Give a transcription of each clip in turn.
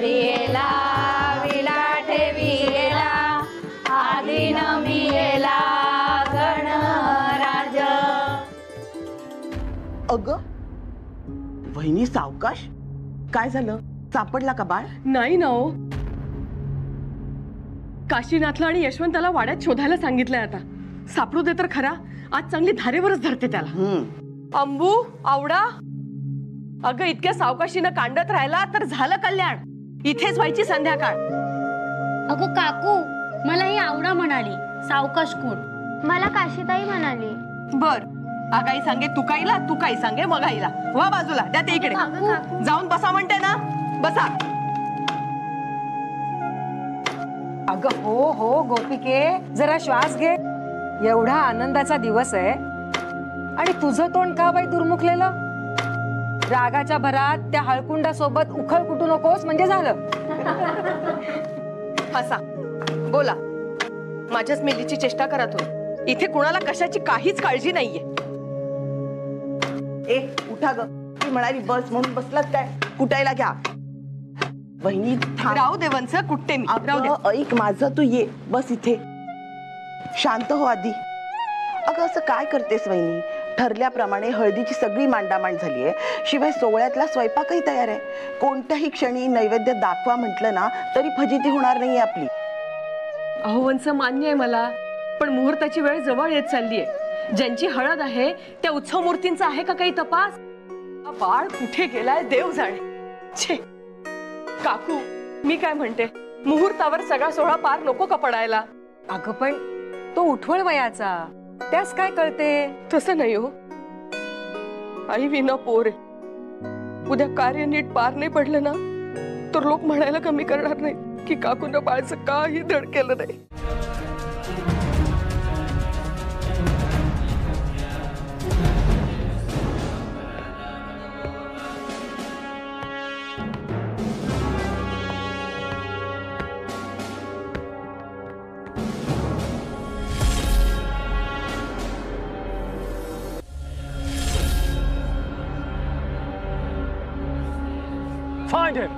हरियेला villa ठेवी गेला आदिन मी गेला गणराज. अगं वहिनी सावकाश, काय झालं? सापडला का बाळ? नाही ना हो, काशीनाथला आणि यशवंताला वाड्यात शोधायला सांगितलंय. आता सापडू दे तर खरा, आज चांगली धारेवरच धरते त्याला. अंबू, आवडा, अगं इतक्या सावकाशीनं कांडत राहिला तर झालं कल्याण, इथेच व्हायची संध्याकाळ. अगं काकू, मला ही आवडा म्हणाली सावकाश कोण? मला काशीताई म्हणाली. बर, आगाई सांगे तू काईला, तू काही सांगे मग आईला. वा बाजूला, द्या ते इकडे. जाऊन बसा म्हणते ना, बसा. अगं हो हो गोपिके, जरा श्वास घे. एवढा आनंदाचा दिवस आहे आणि तुझं तोंड का बाई दुर्मुखलेलं? रागाच्या भरात त्या हळकुंडा सोबत उखळ कुटू नकोस म्हणजे झालं. हसा, बोला. माझ्याच मेलीची चेष्टा करा तुम्ही. इथे कुणाला कशाची काहीच काळजी नाहीये. ए उठा ग, ती म्हणाली बस म्हणून बसलात काय? कुटायला घ्या. वहिनी राहू दे वंस, कुठते मी. राहू दे. ऐक माझं, तू ये बस इथे, शांत हो आधी. अगं असं काय करतेस वहिनी? ठरल्याप्रमाणे हळदीची सगळी मांडामांड झाली आहे, शिवाय सोहळ्यातला स्वयंपाकही तयार आहे. कोणत्याही क्षणी नैवेद्य दाखवा म्हटलं ना तरी फजिती होणार नाही आपली. अहो वंस, मान्य आहे मला, पण मुहूर्ताची वेळ जवळ येत चाललीये. ज्यांची हळद आहे त्या उत्सव मूर्तींचा आहे का काही तपास? हा बाळ कुठे गेलाय देव जाणे. छे काकू, मी काय म्हणते, मुहूर्तावर सगळा सोहळा पार नको का पडायला? अगं पण तो उठवळ वयाचा, त्यास काय कळते? तसं नाही हो, आई विना पोर आहे. उद्या कार्य नीट पार नाही पडलं ना तर लोक म्हणायला कमी करणार नाही की काकूनं बाळचं काही धड केलं नाही. Find him.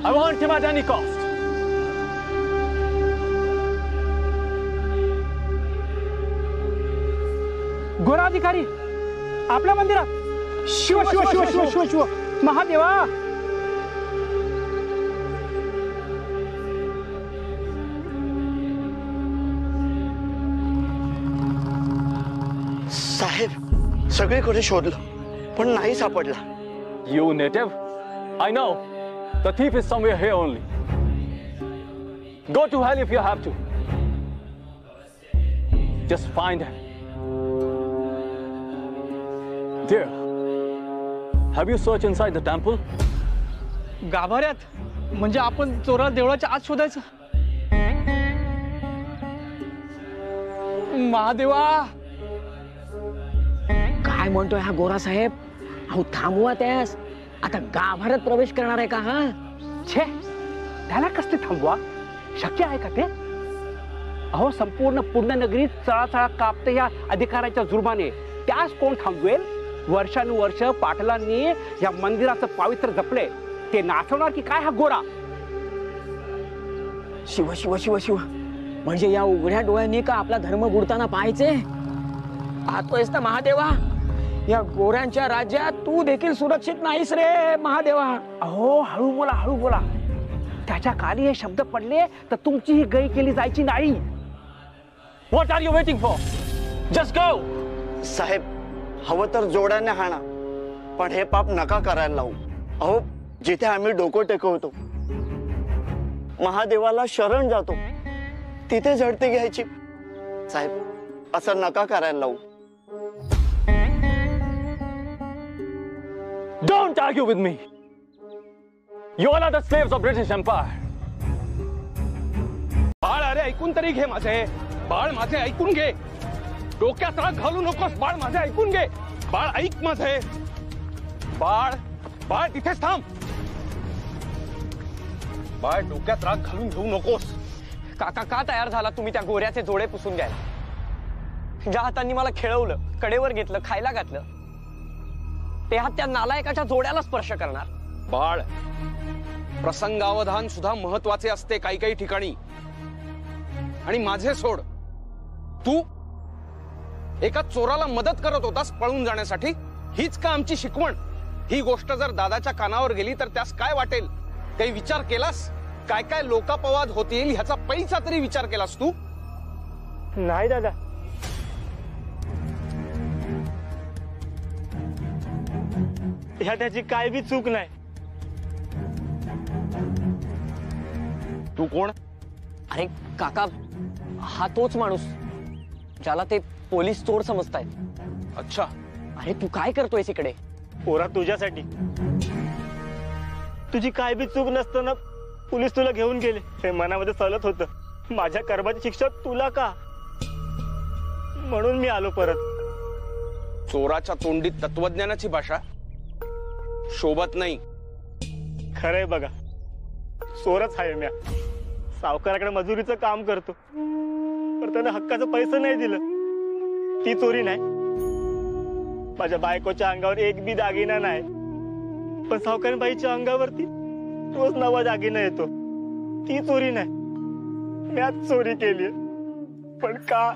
I want him at any cost. गोराधिकारी आपल्या मंदिरात. शिव शिव शिव शिव शिव शिव महादेवा. साहेब सगळीकडे शोधलं पण नाही सापडला. You native? I know. The thief is somewhere here only. Go to hell if you have to. Just find him. Dear, have you searched inside the temple? गाभाऱ्यात म्हणजे आपण चोराला देवळाच्या आत शोधायचं. महादेवा. काय म्हणतोय हा गोरा साहेब? अहो थांबवा त्यास. आता गाभाऱ्यात प्रवेश करणार आहे का? हा छे, त्याला कसले थांबवा? शक्य आहे का ते? अहो संपूर्ण पुण्यनगरीत चळाचळा कापते या अधिकाऱ्याच्या जुर्माने. त्यास कोण थांबवेल? वर्षानुवर्ष पाटलांनी या मंदिराचं पावित्र्य जपले, ते नाचवणार की काय हा गोरा? शिव शिव शिव शिव, म्हणजे या उघड्या डोळ्यांनी का आपला धर्म बुडताना पाहायचे? पाहतोयस ना महादेवा, या गोऱ्यांच्या राज्यात तू देखील सुरक्षित नाहीस रे महादेवा. अहो हळू बोला, हळू बोला. त्याच्या कानी हे शब्द पडले तर तुमची ही गई केली जायची नाही. What are you waiting for? Just go. साहेब हवं तर जोड्याने हाणा, पण हे पाप नका करायला लावू. अहो जिथे आम्ही डोकं टेकवतो, महादेवाला शरण जातो, तिथे झडती घ्यायची. साहेब असं नका करायला लावू. Don't argue with me. You all are the slaves of British Empire. बाळ अरे ऐकून तरी घे माझे. बाळ माझे ऐकून घे. डोक्यात राग घालू नकोस. बाळ माझे ऐकून घे. बाळ ऐक माझे. बाळ बाळ तिथेच थांब. बाळ डोक्यात राग घालून घेऊ नकोस. काका का तयार झाला तुम्ही त्या गोऱ्याचे जोडे पुसून घ्यायला? ज्या हातांनी मला खेळवलं, कडेवर घेतलं, खायला घातलं, ते हात त्या नालायकाच्या जोड्याला स्पर्श करणार. बाळ, प्रसंगावधान सुद्धा महत्वाचे असते काही काही ठिकाणी. आणि माझे सोड, तू एका चोराला मदत करत होतास पळून जाण्यासाठी. हीच का आमची शिकवण? ही गोष्ट जर दादाच्या कानावर गेली तर त्यास काय वाटेल? काही विचार केलास? काय काय लोकापवाद होतील ह्याचा पैसा तरी विचार केलास तू? नाही दादा. ह्या त्याची काय बी चूक नाही. तू कोण? अरे काका, हा तोच माणूस ज्याला ते पोलीस चोर समजतायत. अच्छा. अरे तू काय करतोयस इकडे? पोरा, तुझ्यासाठी. तुझी काय बी चूक नसताना पोलीस तुला घेऊन गेले. हे मनामध्ये चालत होतं, माझ्या कर्माची शिक्षा तुला का, म्हणून मी आलो परत. चोराच्या तोंडीत तत्वज्ञानाची भाषा शोभत नाही. खरंय बघा, चोरच आहे म्या. सावकाराकडे मजुरीचं काम करतो, पण त्याने हक्काचं पैसे नाही दिलं. ती चोरी नाही. माझ्या बायकोच्या अंगावर एक बी दागिना नाही, पण सावकारी बाईच्या अंगावरती रोज नवा दागिना येतो. ती चोरी नाही. म्याच चोरी केली. पण का?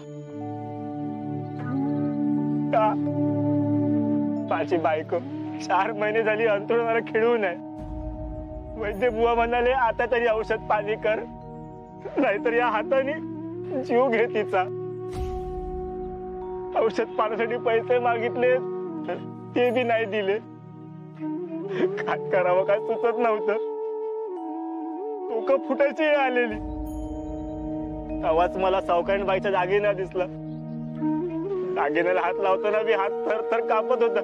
माझी बायको 4 महिने झाली अंथरुणाला खिळून आहे. वैद्य बुवा म्हणाले आता तरी औषध पाणी कर, नाहीतर या हाताने जीव घे तिचा. औषध पाण्यासाठी पैसे मागितले, ते बी नाही दिले. काय करावं काय सुचत नव्हतं. डोकं फुटायची वेळ आलेली. तेव्हाच मला सावकारीण बाईच्या दागिना दिसला. दागिन्याला हात लावताना बी हात थर थर कापत होता.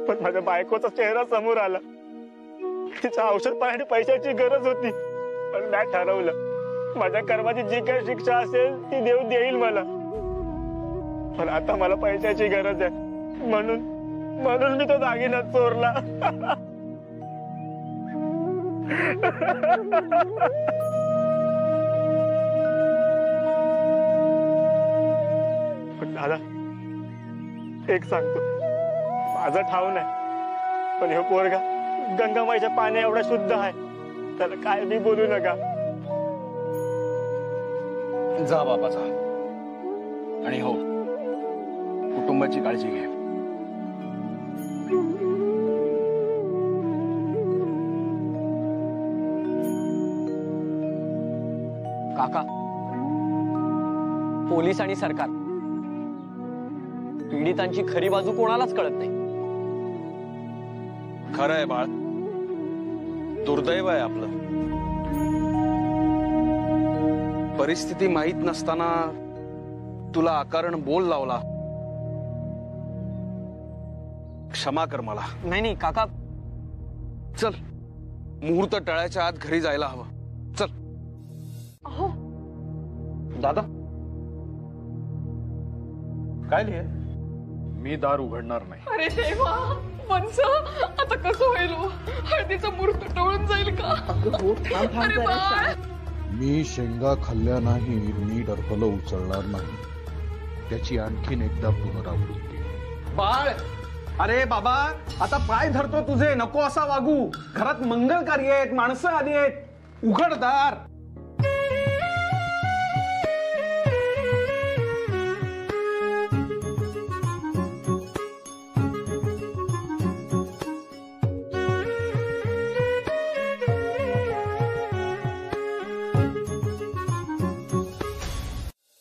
पण माझ्या बायकोचा चेहरा समोर आला. तिच्या औषध पाण्यासाठी पैशाची गरज होती. पण मी ठरवलं, माझ्या कर्माची जी काही शिक्षा असेल ती देव देईल मला. पण आता मला पैशाची गरज आहे, म्हणून मी तो दागिना चोरला. पण दादा, एक सांगतो, माझा ठाव नाही, पण हे पोरगा गंगामाईच्या पाण्या एवढा शुद्ध आहे, त्याला काय बी बोलू नका. जा बाबा जा. आणि हो, कुटुंबाची काळजी घे. काका, पोलीस आणि सरकार, पीडितांची खरी बाजू कोणालाच कळत नाही. खरं आहे बाळ, दुर्दैव आहे आपलं. परिस्थिती माहीत नसताना तुला अकारण बोल लावला. क्षमा कर मला. नाही काका, चल, मुहूर्त टळायच्या आत घरी जायला हवं. चल. अहो दादा, काय लिहे? मी दार उघडणार नाही. अरे देवा, वंस, आता कसं होईल? हळदीचा मुहूर्त टळून जाईल का? अरे बाळ. मी शेंगा खाल्ल्या नाही, मी डरपलं उचलणार नाही. त्याची आणखीन एकदा पुनरावृत्ती. बाळ, अरे बाबा, आता पाय धरतो तुझे, नको असा वागू. घरात मंगल कार्य आहेत, माणसं आली आहेत. उघडदार.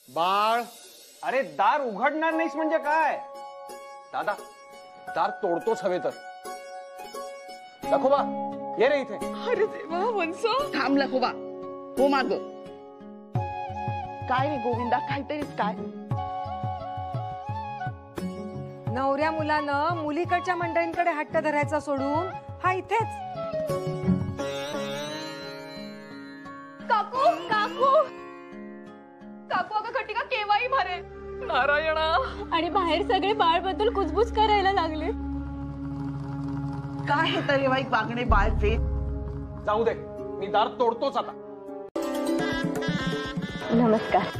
बाळ, अरे दार उघडणार नाहीस म्हणजे काय? दादा, दार तोडतोच हवे तर. लखोबा, ये रे इथे. अरे देवा, वंस. थांब लखोबा, हो माग. काय रे गोविंदा, काहीतरीच काय? नवऱ्या मुलानं मुलीकडच्या मंडळींकडे हट्ट धरायचा सोडून हा इथेच. काकू काकू काकू, अगं खटिका केव्हाही भरे. नारायणा. आणि बाहेर सगळे बाळबद्दल कुजबुज करायला लागले. काय हे तरी वाईक वागणे बाळचे. जाऊ दे, मी दार तोडतोच आता. नमस्कार.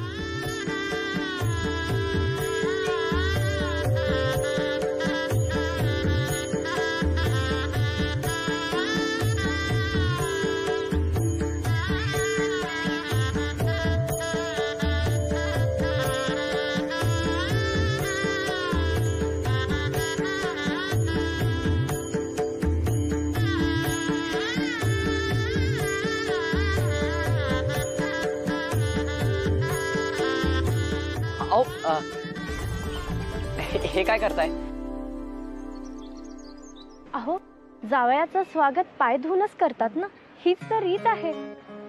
अहो हे काय करताय? अहो जावयाचं स्वागत पाय धुवूनच करतात ना, हीच तर रीत आहे.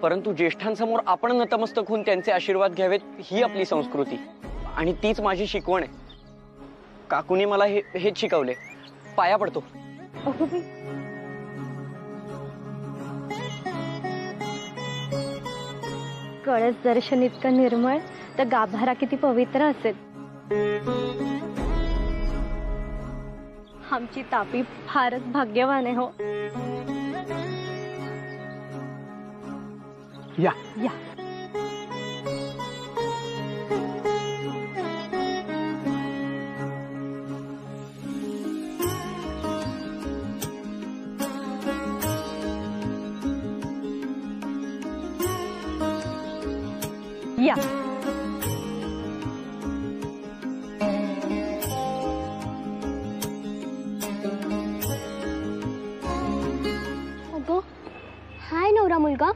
परंतु ज्येष्ठांसमोर आपण नतमस्तक होऊन त्यांचे आशीर्वाद घ्यावेत ही आपली संस्कृती आणि तीच माझी शिकवण आहे. काकूने मला हेच शिकवले. पाया पडतो. कळस दर्शन इतकं निर्मळ तर गाभारा किती पवित्र असेल. आमची तापी फारच भाग्यवान आहे हो. या या या अगं हाय नवरा मुलगा.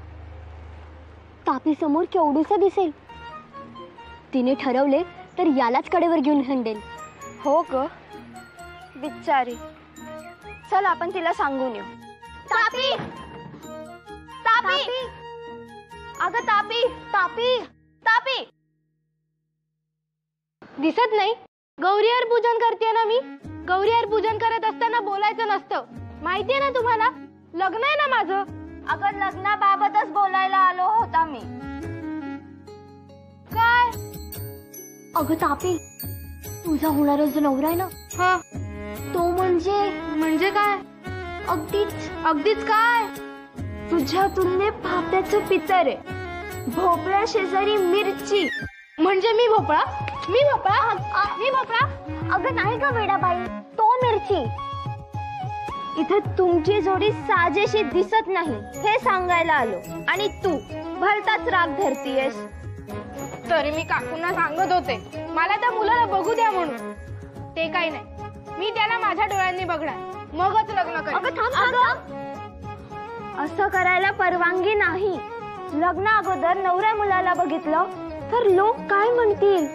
तापी समोर केवढूसा दिसेल. तिने ठरवले तर यालाच कडेवर घेऊन हंडेल. हो ग बिचारी. चल आपण तिला सांगून येऊ. तापी तापी अगं तापी तापी तापी दिसत नाही. गौरीवर पूजन करते ना मी. गौरीवर पूजन करत असताना बोलायचं नसतं माहितीये ना तुम्हाला. लग्न आहे ना माझं. अगं लग्नाबाबतच बोलायला आलो होता मी. काय? अगं तापी तुझा होणारा जो नवरा आहे ना, हा तो म्हणजे काय? अगदीच काय? तुझ्या तुलने भाप्याचं पितर आहे. भोपळ्या शेजारी मिरची म्हणजे मी भोपळा. मी भोपळा. अगं नाही का वेडाबाई, तो मिरची. इथं तुमची जोडी साजेशी दिसत नाही हे सांगायला आलो आणि तू भलताच राग धरतीयस. तरी मी काकूंना सांगत होते मला त्या मुलाला बघू द्या म्हणून. ते काही नाही. मी त्याला माझ्या डोळ्यांनी बघणार मगच लग्न करेन. असं करायला परवानगी नाही. लग्न अगोदर नवऱ्या मुलाला बघितलं तर लोक काय म्हणतील.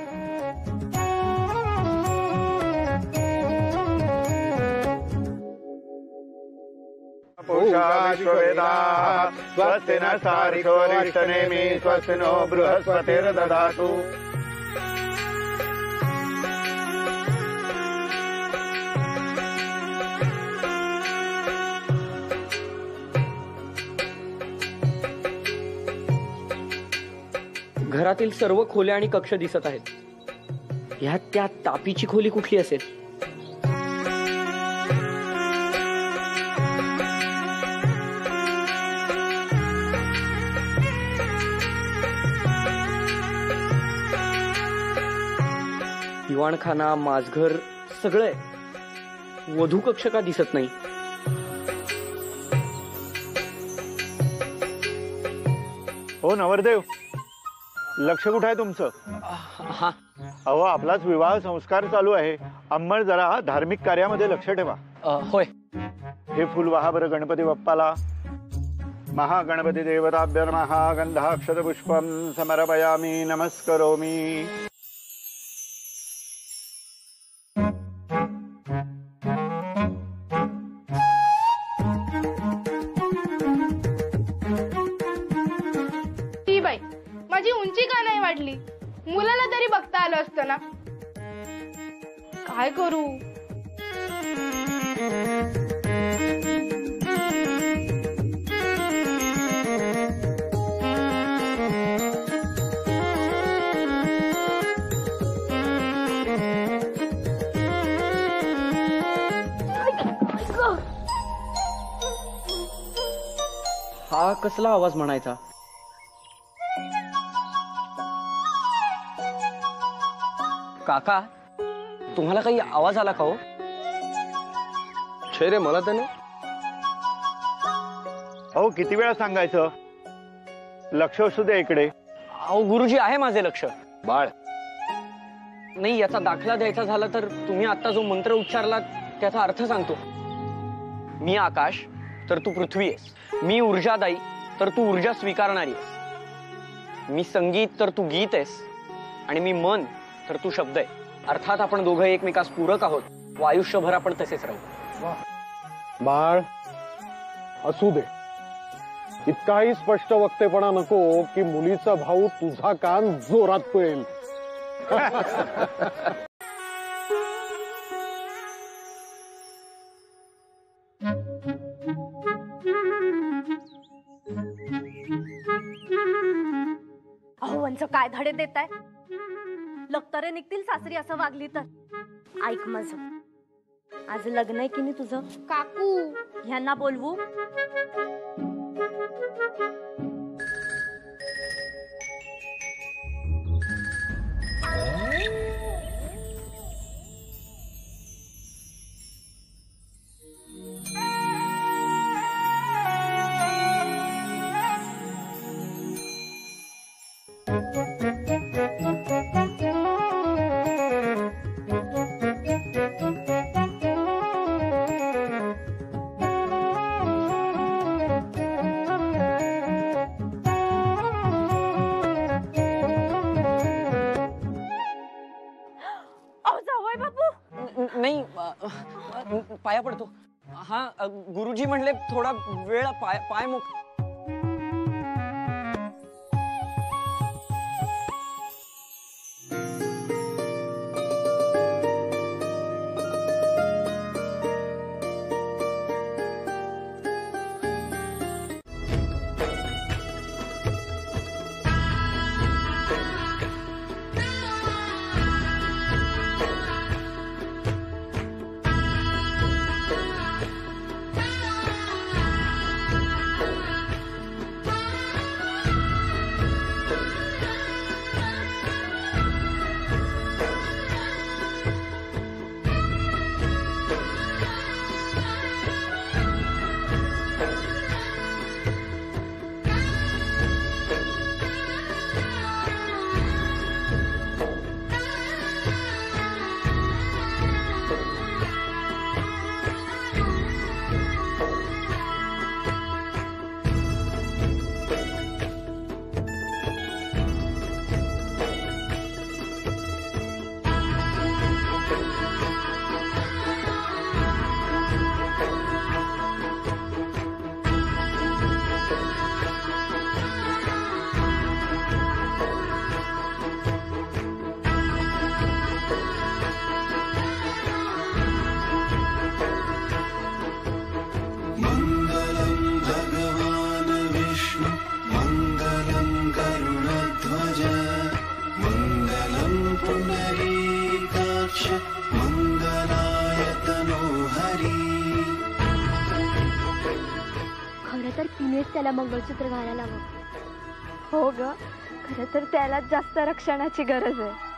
स्वस्ति न सारिको रिष्टनेमि स्वस्ति नो बृहस्पतिर्दधातु. घरातील सर्व खोल्या आणि कक्ष दिसत आहेत. ह्यात त्या तापीची खोली कुठली असेल? दिवाणखाना, माझघर सगळं. वधू कक्ष का दिसत नाही? हो नवरदेव, लक्ष कुठं आहे तुमचं? हा अहो आपलाच विवाह संस्कार चालू आहे. अंमळ जरा धार्मिक कार्यामध्ये लक्ष ठेवा. होय. हे फुल वाहा बरं गणपती बाप्पाला. महागणपती देवताभ्य नमः. गंधाक्षत पुष्पम समर्पयामि नमस्करोमि. माझी उंची का नाही वाढली? मुलाला तरी बघता आलं असतं ना. काय करू? हा कसला आवाज म्हणायचा? काका तुम्हाला काही आवाज आला का हो? छे रे मला त्याने. अहो किती वेळा सांगायचं? लक्ष असू दे इकडे. अहो गुरुजी आहे माझे लक्ष. बाळ नाही याचा दाखला द्यायचा झाला तर तुम्ही आता जो मंत्र उच्चारला त्याचा अर्थ सांगतो. मी आकाश तर तू पृथ्वी आहेस. मी ऊर्जादायी तर तू ऊर्जा स्वीकारणारी आहेस. मी संगीत तर तू गीत आहेस आणि मी मन तर तू शब्द आहे. अर्थात आपण दोघं एकमेकास पूरक आहोत व आयुष्यभर आपण तसेच राहू. बाळ असू दे, इतकाही स्पष्ट वक्तेपणा नको की मुलीचा भाऊ तुझा कान जोरात पिळेल. अहो वंच काय धडे देताय? लक्तरे निघतील सासरी असं वागली तर. ऐक माझं, आज लग्न आहे की नाही तुझं? काकू ह्यांना बोलवू? नाही, पाया पडतो. हा, गुरुजी म्हणले थोडा वेळ पाय मोक. त्याला मंगळसूत्र घालायला हवं. हो ग, खरं तर त्याला जास्त रक्षणाची गरज आहे.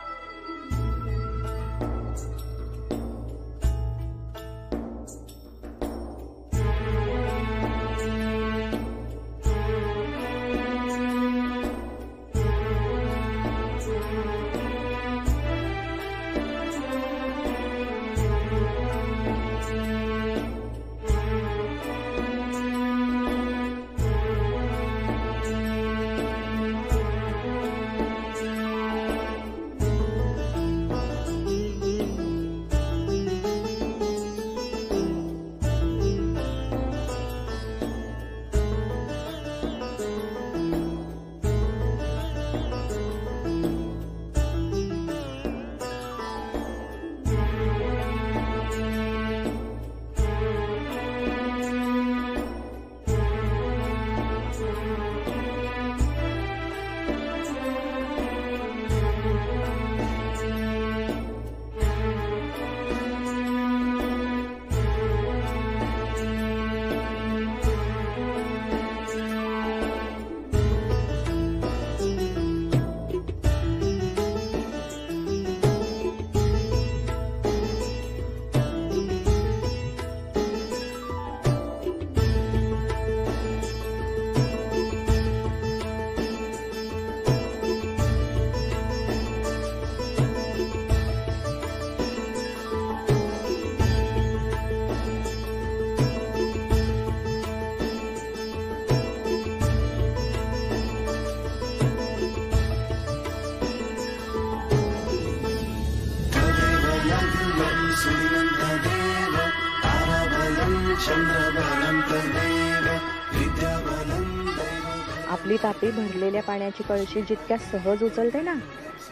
आपली तापी भरलेल्या पाण्याची कळशी जितक्या सहज उचलते ना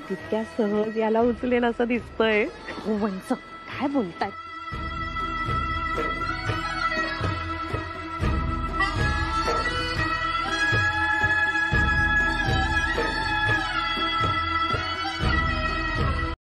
तितक्या सहज याला उचलेन असं दिसतंय. वंच काय बोलताय?